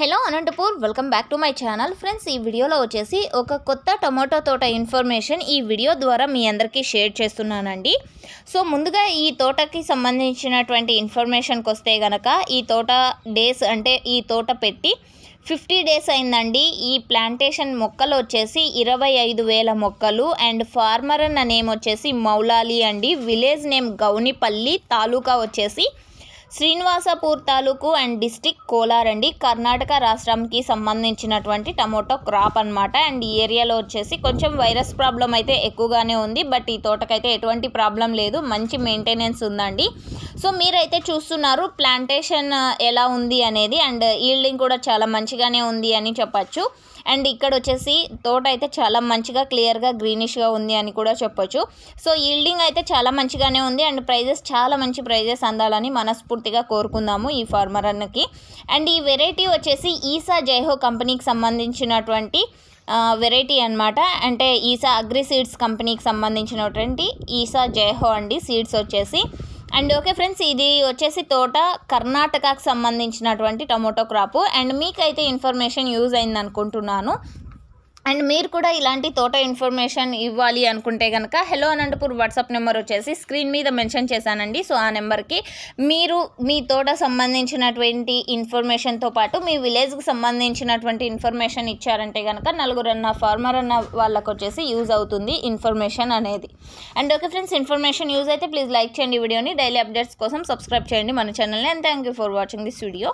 Hello Anantapur welcome back to my channel friends. ఈ వీడియోలో వచ్చేసి ఒక కొత్త టొమాటో తోట ఇన్ఫర్మేషన్ ఈ వీడియో ద్వారా మీ అందరికీ షేర్ చేస్తున్నానండి. సో ముందుగా ఈ తోటకి సంబంధించినటువంటి ఇన్ఫర్మేషన్కి వస్తే గనక ఈ తోట డేస్ అంటే ఈ తోట పెట్టి 50 డేస్ అయిందండి. ఈ ప్లాంటేషన్ మొక్కలు వచ్చేసి 25,000 మొక్కలు అండ్ ఫార్మర్ అన్న నేమ్ వచ్చేసి మౌలాలి అండి. విలేజ్ నేమ్ గౌనిపల్లి, తాలూకా వచ్చేసి శ్రీనివాసపూర్ తాలూకు అండ్ డిస్టిక్ కోలార్ అండి. కర్ణాటక రాష్ట్రానికి సంబంధించినటువంటి టమోటో క్రాప్ అనమాట. అండ్ ఈ ఏరియాలో వచ్చేసి కొంచెం వైరస్ ప్రాబ్లం అయితే ఎక్కువగానే ఉంది, బట్ ఈ తోటకైతే ఎటువంటి ప్రాబ్లం లేదు, మంచి మెయింటెనెన్స్ ఉందండి. సో మీరైతే చూస్తున్నారు ప్లాంటేషన్ ఎలా ఉంది అనేది, అండ్ ఈల్డింగ్ కూడా చాలా మంచిగానే ఉంది అని చెప్పచ్చు. అండ్ ఇక్కడ వచ్చేసి తోట అయితే చాలా మంచిగా క్లియర్గా గ్రీనిష్గా ఉంది అని కూడా చెప్పొచ్చు. సో ఈల్డింగ్ అయితే చాలా మంచిగానే ఉంది అండ్ ప్రైజెస్ చాలా మంచి ప్రైజెస్ అందాలని మనస్ఫూర్తిగా కోరుకుందాము ఈ ఫార్మర్ అన్నకి. అండ్ ఈ వెరైటీ వచ్చేసి ఈసా జైహో కంపెనీకి సంబంధించినటువంటి వెరైటీ అనమాట. అంటే ఈసా అగ్రి సీడ్స్ కంపెనీకి సంబంధించినటువంటి ఈసా జైహో అండి సీడ్స్ వచ్చేసి. అండ్ ఓకే ఫ్రెండ్స్, ఇది వచ్చేసి తోట కర్ణాటకకు సంబంధించినటువంటి టమోటో క్రాపు. అండ్ మీకైతే ఇన్ఫర్మేషన్ యూజ్ అయింది అనుకుంటున్నాను. అండ్ మీరు కూడా ఇలాంటి తోట ఇన్ఫర్మేషన్ ఇవ్వాలి అనుకుంటే కనుక హలో అనంతపూర్ వాట్సాప్ నెంబర్ వచ్చేసి స్క్రీన్ మీద మెన్షన్ చేశానండి. సో ఆ నెంబర్కి మీరు మీ తోట సంబంధించినటువంటి ఇన్ఫర్మేషన్తో పాటు మీ విలేజ్కి సంబంధించినటువంటి ఇన్ఫర్మేషన్ ఇచ్చారంటే కనుక నలుగురన్న ఫార్మర్ అన్న వాళ్ళకు వచ్చేసి యూజ్ అవుతుంది ఇన్ఫర్మేషన్ అనేది. And okay friends, information use అయితే ప్లీజ్ లైక్ చేయండి వీడియోని. డైలీ అప్డేట్స్ కోసం సబ్స్క్రైబ్ చేయండి మన ఛానల్ని. And thank you for watching this video.